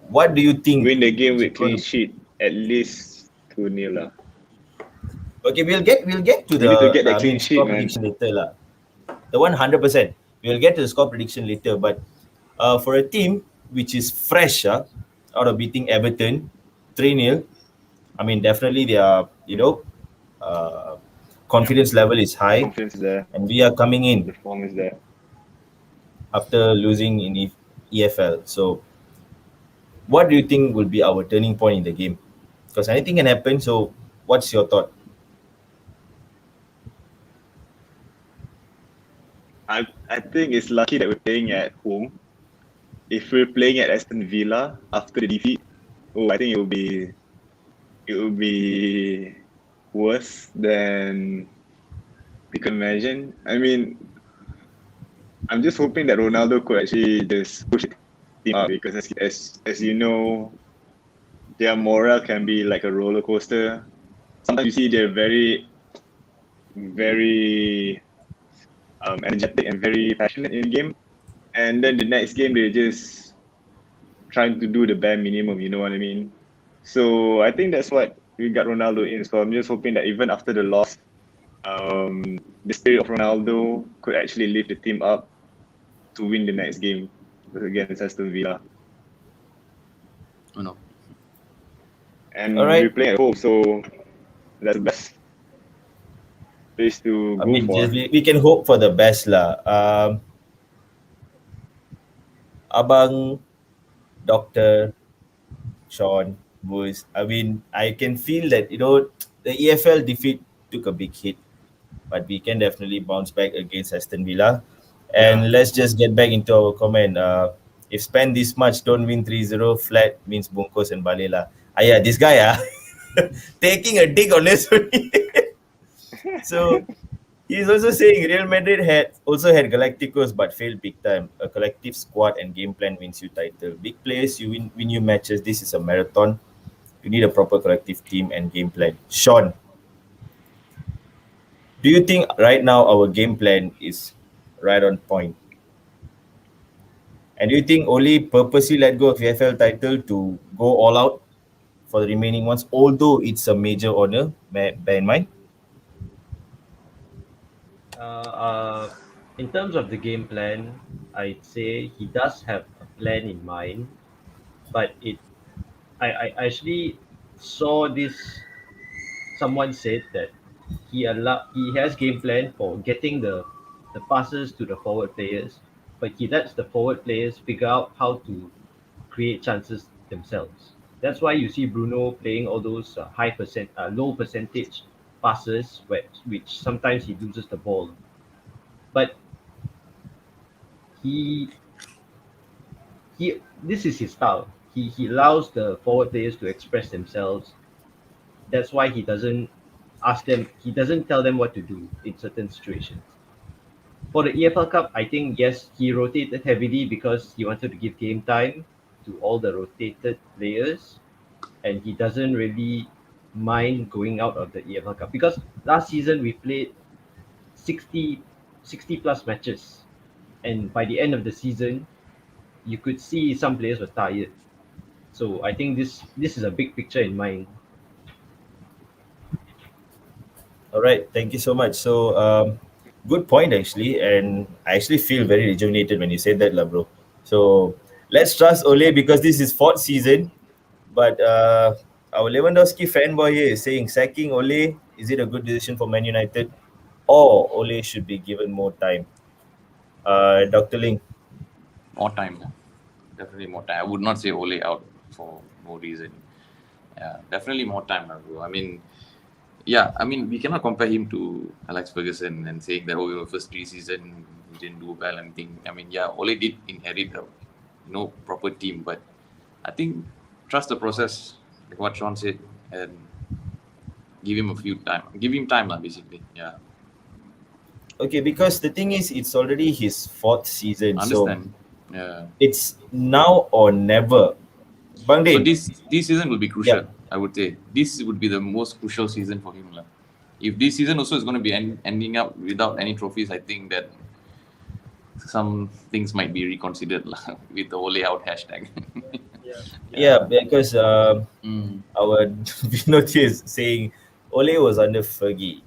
what do you think? win the game is with gonna- clean sheet. At least 2-0 lah. Okay, we'll get to We need to get that I clean mean, sheet, score man. prediction later, lah. The 100%. We'll get to the score prediction later, but for a team which is fresh, out of beating Everton 3-0, I mean, definitely their confidence level is high, Confidence is there. and we are coming in The form is there. after losing in EFL. So, what do you think will be our turning point in the game? Because anything can happen. So, what's your thought? I think it's lucky that we're playing at home. If we're playing at Aston Villa after the defeat, I think it will be worse than we can imagine. I mean, I'm just hoping that Ronaldo could actually just push the team up because as you know, their morale can be like a roller coaster. Sometimes you see they're very very energetic and very passionate in the game. And then the next game, they're just trying to do the bare minimum, you know what I mean? So I think that's what we got Ronaldo in. So I'm just hoping that even after the loss, the spirit of Ronaldo could actually lift the team up to win the next game against Aston Villa. You know. And All right. we're playing at home, so that's the best place to I go mean, for. we can hope for the best lah. Abang, Doctor, Sean, Boys. I mean, I can feel that the EFL defeat took a big hit, but we can definitely bounce back against Aston Villa. And Yeah. let's just get back into our comment. If spend this much, don't win 3-0 flat means Bunkos and Balela. Yeah, this guy taking a dig on this. So he's also saying Real Madrid had Galacticos but failed big time. A collective squad and game plan wins you title. Big players, you win you matches. This is a marathon. You need a proper collective team and game plan. Sean, do you think right now our game plan is right on point? And do you think Oli purposely let go of the FL title to go all out for the remaining ones, although it's a major honor, bear in mind? In terms of the game plan, I'd say he does have a plan in mind, but I actually saw this. Someone said that he has game plan for getting the passes to the forward players, but he lets the forward players figure out how to create chances themselves. That's why you see Bruno playing all those low percentage passes, which sometimes he loses the ball. But he this is his style. He allows the forward players to express themselves. That's why he doesn't tell them what to do in certain situations. For the EFL Cup, I think yes, he rotated heavily because he wanted to give game time to all the rotated players, and he doesn't really mind going out of the EFL Cup because last season we played 60 plus matches, and by the end of the season, you could see some players were tired. So I think this is a big picture in mind. All right, thank you so much. So, good point actually, and I actually feel very rejuvenated when you said that, lah, bro. So let's trust Ole because this is fourth season. But our Lewandowski fanboy here is saying sacking Ole, is it a good decision for Man United, or Ole should be given more time? Dr. Ling. More time. Definitely more time. I would not say Ole out for no reason. Yeah, definitely more time, bro. I mean, we cannot compare him to Alex Ferguson and saying that the first 3 seasons he didn't do well and thing. I mean, Ole did inherit a proper team, but I think trust the process, like what Sean said, and give him time, basically. Yeah. Okay, because the thing is, it's already his fourth season, Understand. so Yeah. it's now or never. Bang So Din, this season will be crucial. Yeah. I would say this would be the most crucial season for him. If this season also is going to be ending up without any trophies, I think that some things might be reconsidered with the Ole out hashtag. yeah, because our Vinod is saying Ole was under Fergie,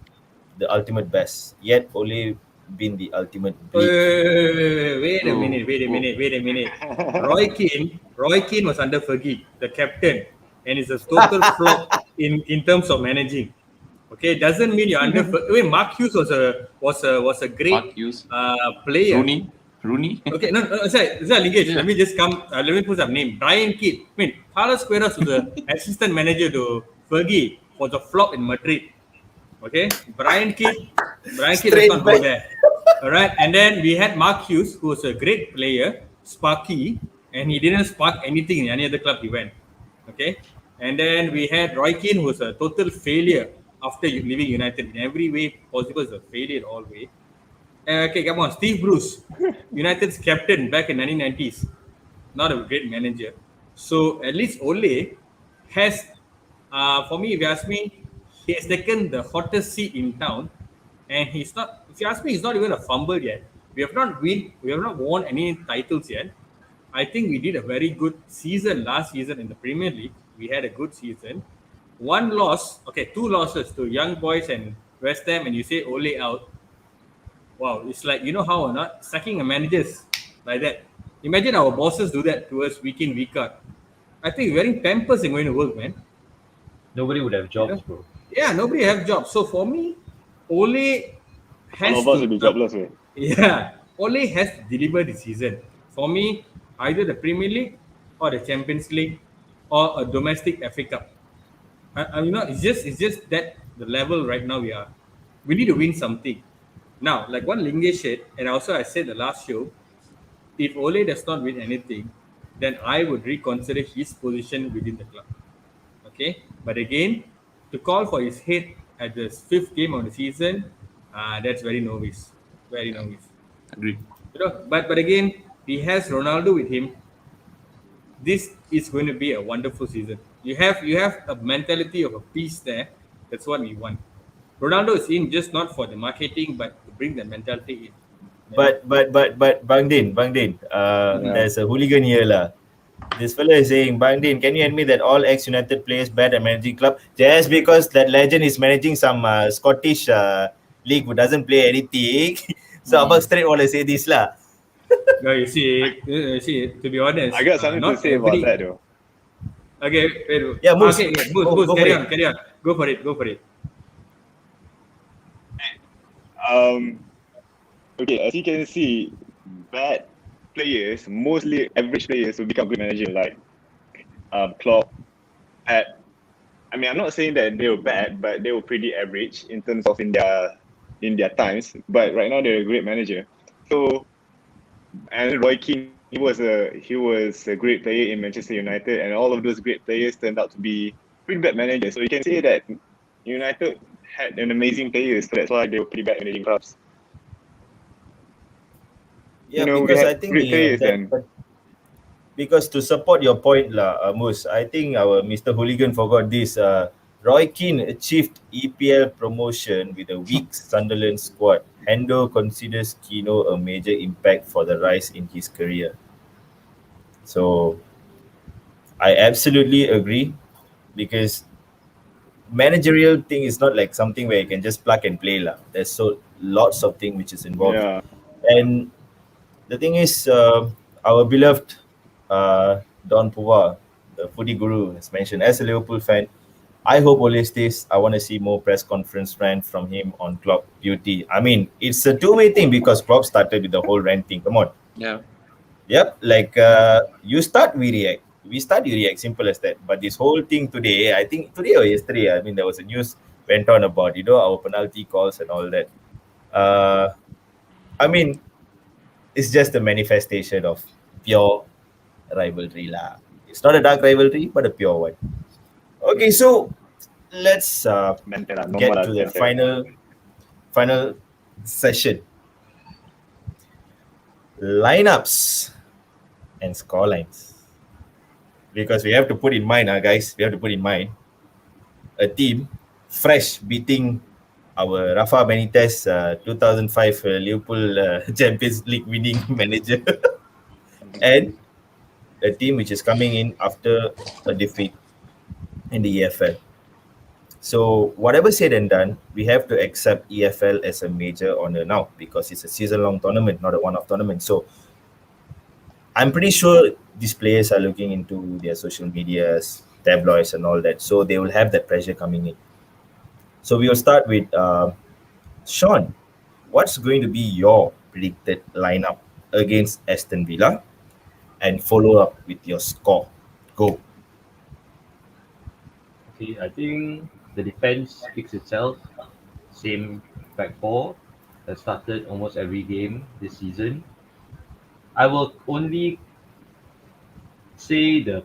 the ultimate best. Yet Ole been the ultimate bleep. Wait a minute. Roy Keane was under Fergie, the captain, and is a total flop in terms of managing. Okay, doesn't mean you're under. Mark Hughes was a great Mark Hughes. player. Rooney. Okay, no, sorry, Lingesh, Yeah. let me just let me put some name. Brian Kidd. I mean, Carlos Queiroz was the assistant manager to Fergie, was a flop in Madrid. Okay, Brian Kidd does Straight not go back. there. All right, and then we had Mark Hughes, who was a great player, sparky, and he didn't spark anything in any other club he went. Okay, and then we had Roy Keane, who was a total failure after leaving United in every way possible. Is a failure all way. Okay, come on, Steve Bruce, United's captain back in 1990s, not a great manager. So at least Ole has, for me, if you ask me, he has taken the hottest seat in town and he's not. If you ask me, he's not even a fumble yet. We have not won any titles yet. I think we did a very good season last season in the Premier League. We had a good season. One loss, okay, two losses to Young Boys and West Ham, and you say Ole out. Wow, it's like, you know how or not, sacking a managers like that. Imagine our bosses do that to us week in, week out. I think wearing pampers ain't going to work, man. Nobody would have You jobs, know? bro. Yeah, nobody have jobs. So for me, Ole All has of us to will be jobless. Eh? yeah, Ole has to deliver the season. For me, either the Premier League or the Champions League or a domestic FA Cup. It's just that the level right now we are. We need to win something. Now, like what Lingesh said, and also I said the last show, if Ole does not win anything, then I would reconsider his position within the club. Okay, but again, to call for his head at the fifth game of the season, that's very novice, very Yeah, novice. agreed. But again, he has Ronaldo with him. This is going to be a wonderful season. You have a mentality of a piece there. That's what we want. Ronaldo is in just not for the marketing, but to bring the mentality in. But Bang Din, Yeah. there's a hooligan here lah. This fella is saying, Bang Din, can you admit that all ex-United players bad at managing club just because that legend is managing some Scottish league who doesn't play anything? So Abang straight want to say this lah. No, you see, to be honest, I got something to not say about every. that though. Okay, wait. Yeah, Moose. Okay, yeah, Moose, Go for carry it. on, carry on. Go for it. Okay, as you can see, bad players, mostly average players, will become good manager like Klopp, Pep. I mean, I'm not saying that they were bad, but they were pretty average in terms of in their times. But right now they're a great manager. So, and Roy Keane, he was a great player in Manchester United, and all of those great players turned out to be pretty bad managers. So you can say that United had an amazing players, so that's why they were pretty bad managing clubs. Yeah, We because had I think great players then. because to support your point lah, Moose, I think our Mr. Hooligan forgot this. Roy Keane achieved EPL promotion with a weak Sunderland squad. Hendo considers Kino a major impact for the rise in his career. So I absolutely agree because managerial thing is not like something where you can just plug and play lah. There's so lots of things which is involved, Yeah. and the thing is, our beloved Don Puva, the footy guru, has mentioned, as a Liverpool fan, I hope Ole stays. I want to see more press conference rant from him on Klopp beauty. I mean, it's a two-way thing because Klopp started with the whole rant thing. Come on. Yeah, Yep. Like you start, we react. We start, you react. Simple as that. But this whole thing today, I think today or yesterday, I mean, there was a news went on about our penalty calls and all that. I mean, it's just a manifestation of pure rivalry lah. It's not a dark rivalry, but a pure one. Okay, so let's Mental lah, get normal lah, to the mental. final session. Lineups and scorelines. Because we have to put in mind, guys, we have to put in mind a team fresh beating our Rafa Benitez 2005 Liverpool Champions League winning manager and a team which is coming in after a defeat in the EFL. So whatever said and done, we have to accept EFL as a major honor now because it's a season-long tournament, not a one-off tournament. So I'm pretty sure these players are looking into their social medias, tabloids, and all that. So they will have that pressure coming in. So we will start with Sean. What's going to be your predicted lineup against Aston Villa? And follow up with your score. Go. Okay, I think the defense speaks itself. Same back four that started almost every game this season. I will only say the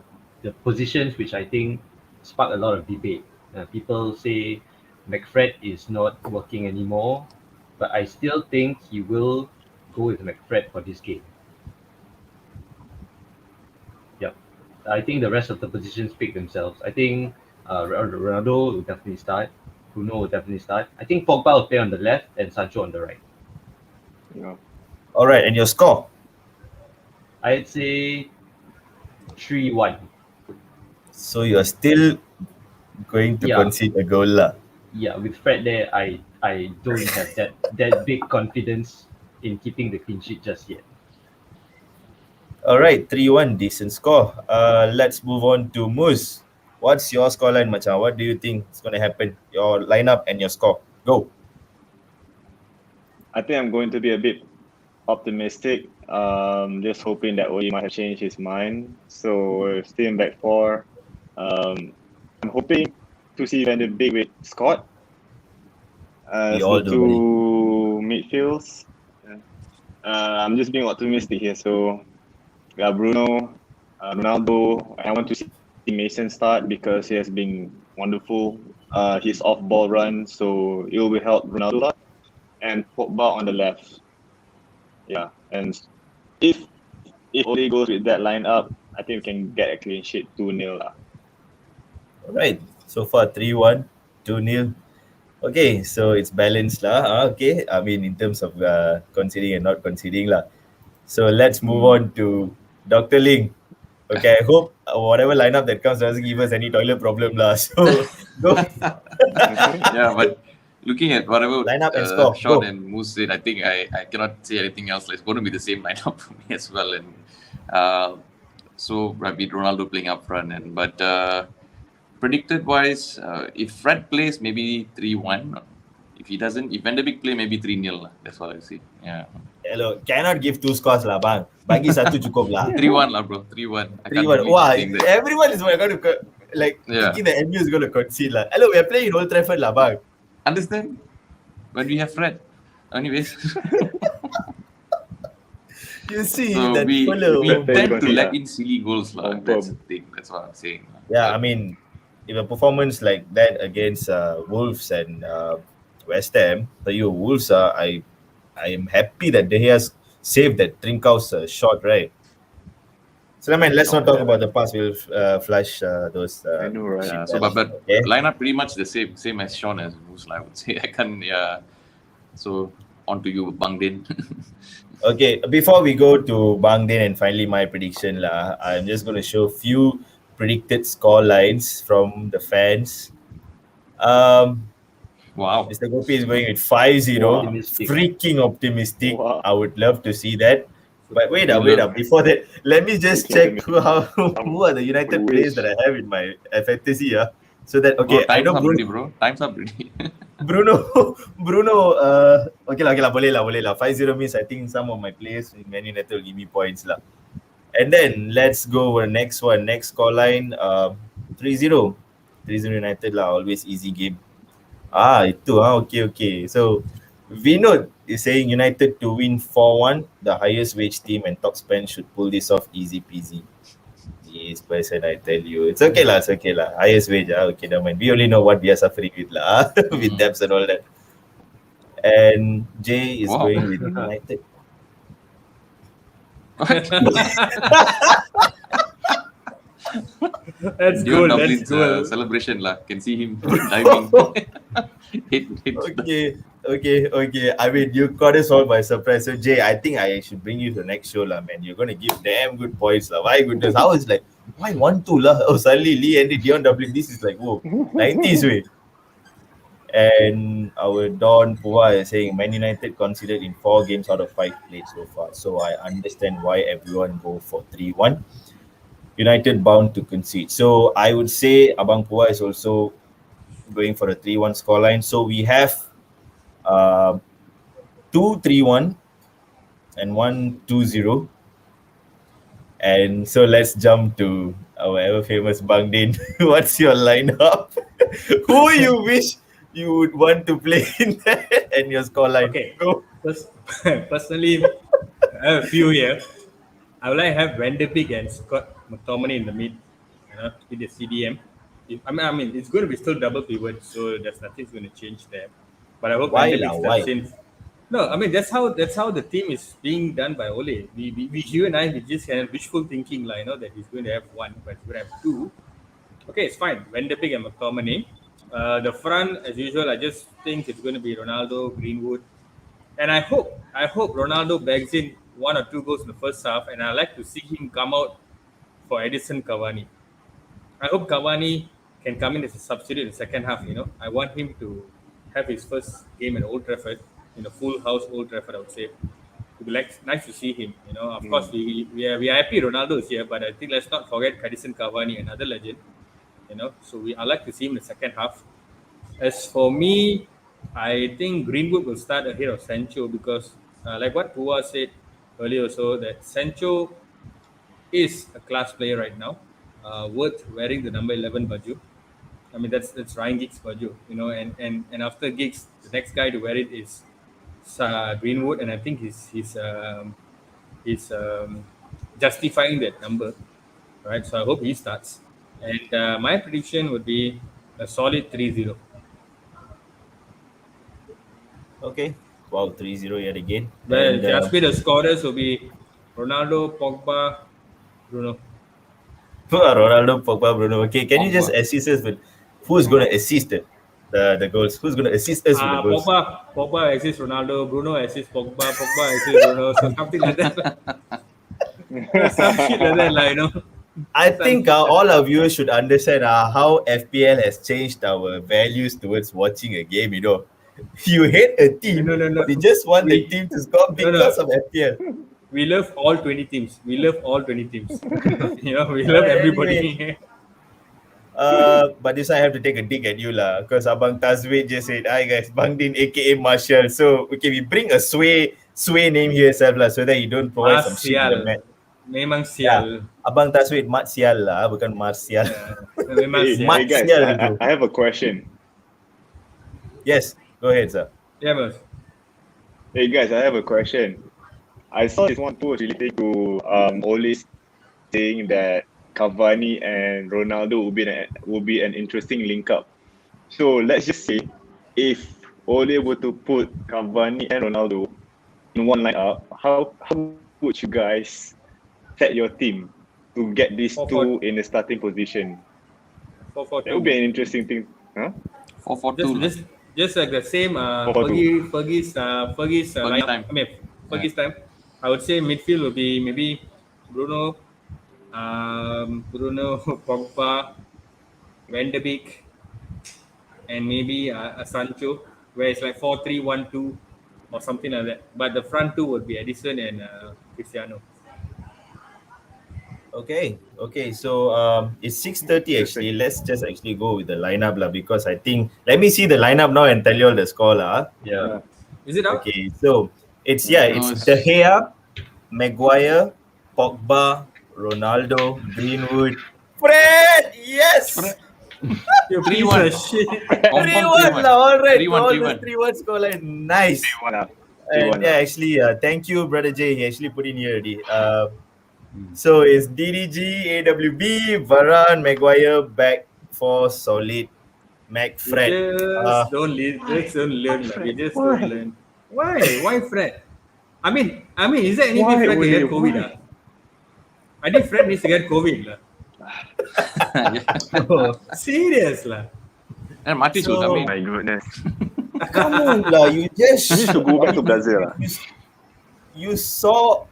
positions which I think spark a lot of debate. People say McFred is not working anymore, but I still think he will go with McFred for this game. Yep. I think the rest of the positions speak themselves. I think Ronaldo will definitely start. Bruno will definitely start. I think Pogba will play on the left and Sancho on the right. Yeah. All right, and your score? I'd say 3-1. So you are still going to Yeah. concede a goal lah. Yeah, with Fred there, I don't have that big confidence in keeping the clean sheet just yet. All right, 3-1, decent score. Let's move on to Moose. What's your scoreline, Macam? What do you think is going to happen? Your lineup and your score. Go. I think I'm going to be a bit optimistic. Just hoping that Oli might have changed his mind. So we're still in back four. I'm hoping to see Van de Beek with Scott as We all the do, two midfields. I'm just being optimistic here. So yeah, Bruno, Ronaldo. I want to see Mason start because he has been wonderful. His off-ball run, so it will help Ronaldo a lot. And Pogba on the left. Yeah, and if Ole goes with that lineup, I think we can get a clean sheet 2-0 lah. All right, so far 3-1, 2-0. Okay, so it's balanced lah. Okay, I mean in terms of conceding and not conceding lah. So let's move on to Dr. Ling. Okay, I hope whatever lineup that comes doesn't give us any toilet problem lah. So go. Yeah, but looking at whatever Lineup and score, Sean go. and Moose said, I think I cannot say anything else. It's going to be the same lineup for me as well. And so I beat Ronaldo playing up front. But predicted wise, if Fred plays, maybe 3-1. If he doesn't, if Van de Beek play, maybe 3-0 lah. That's what I see. Yeah. Hello, cannot give two scores lah, bang. Bagi satu cukup lah. 3-1 lah, bro. 3-1. I can't 3-1. believe Wow, saying that. everyone is going to thinking the MU is going to concede lah. Hello, we are playing in Old Trafford lah, bang. Understand? When we have Fred. Anyways. You see So that we fellow. tend to let in silly goals lah. That's the thing. That's what I'm saying. Yeah, I mean, if a performance like that against Wolves and West Ham, Wolves, I am happy that they has saved that Trinkhaus shot, right? So, I mean, let's not talk about the past. We'll flash those. I know, right? Yeah, so but Okay. lineup pretty much the same as Sean as Moose, I would say. I can't. Yeah. So on to you, Bang Din. Okay, before we go to Bang Din and finally my prediction lah, I'm just going to show few predicted score lines from the fans. Wow. Mr. Gopi is going with 5-0. Optimistic. Freaking optimistic. Wow. I would love to see that. But wait up. Before that, let me just Okay, check who are the United players that I have in my fantasy. So that, okay, Bro, I know time's up already, bro. Time's up already. Bruno, okay lah, boleh lah. 5-0 means I think some of my players in Man United will give me points lah. And then let's go over the next one. Next score line, 3-0. 3-0 United lah, always easy game. Itu okay. So Vinod is saying United to win 4-1. The highest wage team and top spend should pull this off easy peasy. This person, I tell you, it's okay lah. Highest wage, okay, never mind. We only know what we are suffering with lah, with debts and all that. And Jay is going with United. That's Dion cool. Dublin's That's cool. celebration lah. Can see him diving. Okay. I mean, you caught us all by surprise. So Jay, I think I should bring you to the next show lah, man. You're gonna give damn good points lah. My goodness, I was like, why 1-2 lah? Oh, suddenly Lee and Dion Dublin. This is like, whoa, 90s way. And our Don Pua is saying Man United considered in 4 games out of 5 played so far. So I understand why everyone go for 3-1. United bound to concede. So I would say Abang Pua is also going for a 3-1 scoreline. So we have 2-3-1 and 1-2-0. And so let's jump to our ever famous Bang Din. What's your lineup? Who you wish you would want to play in that and your scoreline? Okay. Go. Personally, I have a few here. I would like to have Van de Beek and Scott McTominay in the mid, with the CDM. I mean, it's going to be still double pivot, so there's nothing's going to change there. But I hope Why Van de lah? Beek Why? steps in. No, I mean that's how the team is being done by Ole. You and I, we just kind of wishful thinking, like, that he's going to have one, but he's going to have two. Okay, it's fine. Van de Beek and McTominay. The front, as usual, I just think it's going to be Ronaldo, Greenwood, and I hope Ronaldo bags in 1 or 2 goals in the first half, and I like to see him come out for Edison Cavani. I hope Cavani can come in as a substitute in the second half. I want him to have his first game at Old Trafford in a full house Old Trafford. I would say it'd be nice to see him. Of course we are happy Ronaldo is here, but I think let's not forget Edison Cavani, another legend. So I like to see him in the second half. As for me, I think Greenwood will start ahead of Sancho because, like what Pua said earlier, also that Sancho is a class player right now, worth wearing the number 11 baju. I mean that's Ryan Giggs baju, and after Giggs, the next guy to wear it is Greenwood, and I think he's justifying that number, right? So I hope he starts. And my prediction would be a solid 3-0. Okay. Wow, 3-0 yet again. Well, And, if you ask me, the scorers will be Ronaldo, Pogba, Bruno. Ronaldo, Pogba, Bruno. Okay, can you just Pogba. assist us with who's going to assist the goals? Who's going to assist us with the goals? Pogba assists Ronaldo, Bruno assists Pogba, Pogba assists Bruno, so something like that. Some shit like that, I think all our viewers should understand how FPL has changed our values towards watching a game. You hate a team, No. but you just want the team to score because of FPL. We love all 20 teams. We love everybody. But this I have to take a dig at you because Abang Tazwid just said, "Hi guys, Bang Din aka Marshall." So okay, we bring a sway name here itself so that you don't provide some shit to the match. Memang sial. Abang Tazwid Mat Sial bukan Martial. Memang Hey, sial. Mat hey guys, sial I, gitu. I have a question. Yes, go ahead, sir. Yeah, boss. Hey guys, I have a question. I saw this one post relating to always saying that Cavani and Ronaldo will be an interesting link up. So let's just say if Ole were to put Cavani and Ronaldo in one lineup, how would you guys set your team to get these 4-4. two in the starting position? 4-4-2. That would be an interesting thing, huh? 4-4-2. Just like the same 4-4-2. Fergie's lineup. time. I mean Fergie's time. I would say midfield will be maybe Bruno, Pogba, Van de Beek, and maybe a Sancho, where it's like 4-3-1-2 or something like that. But the front two would be Edison and Cristiano. Okay. So it's 6:30 actually. Let's just actually go with the lineup because I think let me see the lineup now and tell you all the score Yeah. Is it out? Okay, so it's No, it's De Gea, Maguire, Pogba, Ronaldo, Greenwood, Fred. Yes. You piece 3-1. of shit. 3-1 all right. 3-1, All 3-1. the 3-1 scoreline. Nice. And 3-1. yeah, actually, thank you, Brother J. He actually put in here already. So it's DDG, AWB, Varane, Maguire back for solid. McFred. Just don't learn. We just don't learn. Why Fred? I mean, is there any way Why Fred can only? get COVID? I think Fred needs to get COVID. Serious And Matic will come in. My goodness. Come on, you just He needs to go back to Brazil. you saw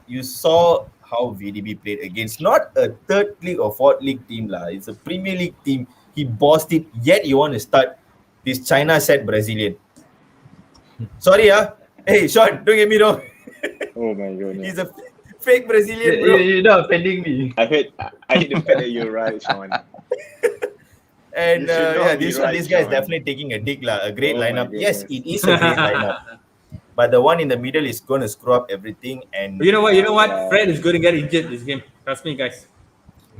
how VDB played against not a third league or fourth league team It's a Premier League team. He bossed it. Yet you want to start this China set Brazilian. Sorry, Hey, Sean, don't get me wrong. Oh my goodness. He's a fake Brazilian, bro. You're not offending me. I hate the fact that you're right, Sean. And You should not be this right, this guy is Sean. definitely taking a dig A great Oh my lineup. Yes, goodness. it is a great lineup. But the one in the middle is going to screw up everything. And You know what? Fred is going to get injured this game. Trust me, guys.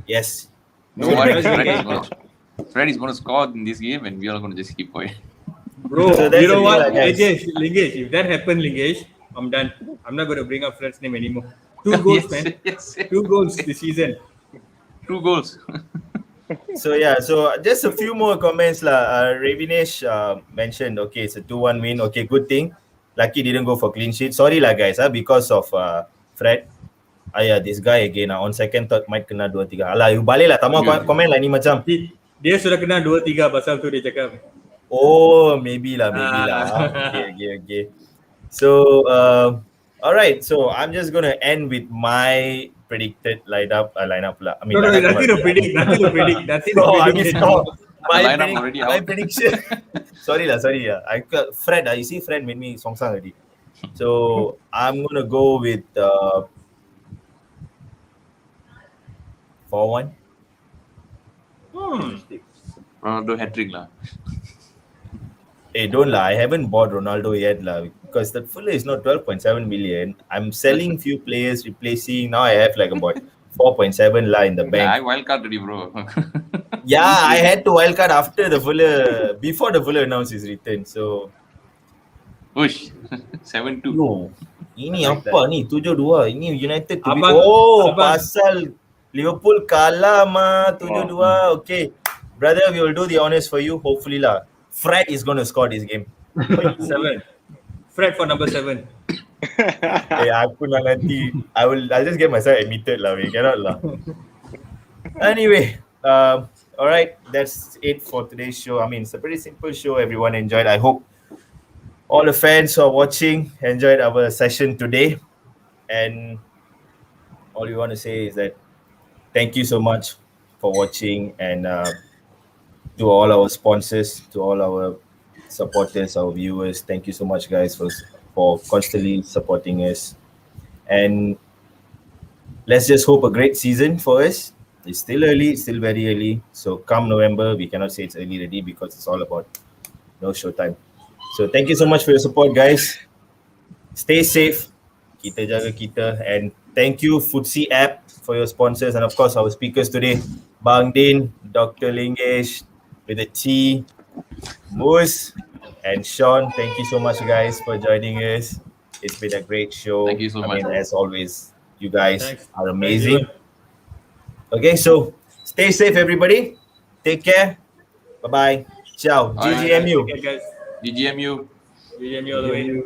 yes, No worries, Fred is going to score in this game, and we are going to just keep quiet. Bro, So that's you know the what? deal, guys. Lingesh, if that happened, Lingesh, I'm done. I'm not going to bring up Fred's name anymore. 2 goals, Yes, man. yes. 2 goals this season. 2 goals. So just a few more comments Ravinesh mentioned, okay, it's a 2-1 win. Okay, good thing. Lucky didn't go for clean sheet. Sorry guys, because of Fred. This guy again on second thought might kena 2-3. Alah, you balik lah. Tak mau komen lah ni macam. Dia sudah kena 2-3 pasal tu dia cakap. Oh, maybe lah, maybe lah. Okay. So, all right. So I'm just gonna end with my predicted lineup. Lineup lah. I mean, No, lineup nothing to predict. Nothing to predict. Nothing to No, I predict mean, anymore. The lineup already my out. prediction. sorry. I got Fred. You see, Fred made me songsang already. So I'm gonna go with 4-1. Ronaldo hat-trick lah. Hey, don't lie. I haven't bought Ronaldo yet lah, because the fuller is not 12.7 million. I'm selling few players, replacing. Now I have like about 4.7 lah in the I bank. wildcard already, bro. Yeah, I had to wildcard after the fuller, before the fuller announced his return. So, Push. 7-2. yo, ini apa ni? 7-2. Ini United to be. Abang- Oh, abang- pasal Liverpool kalah mah 7-2. Okay, brother, we will do the honors for you. Hopefully lah. Fred is gonna score this game. 7. Fred for number 7. Aku nak nanti I'll just get myself admitted lah. We cannot lah. Anyway, all right, that's it for today's show. I mean, it's a pretty simple show. Everyone enjoyed. I hope all the fans who are watching enjoyed our session today. And all we want to say is that thank you so much for watching, and to all our sponsors, to all our supporters, our viewers, thank you so much, guys, for constantly supporting us. And let's just hope a great season for us. It's still early, it's still very early. So come November, we cannot say it's early already because it's all about no showtime. So thank you so much for your support, guys. Stay safe. Kita jaga kita. And thank you, Footsie app, for your sponsors. And of course, our speakers today, Bang Din, Dr. Lingesh, with a T, Moose, and Sean. Thank you so much, guys, for joining us. It's been a great show. Thank you so much. I mean, as always, you guys Thanks. are amazing. Okay, so stay safe, everybody. Take care. Bye-bye. Ciao. Alright. GGMU. Okay, guys. GGMU. GGMU all the way.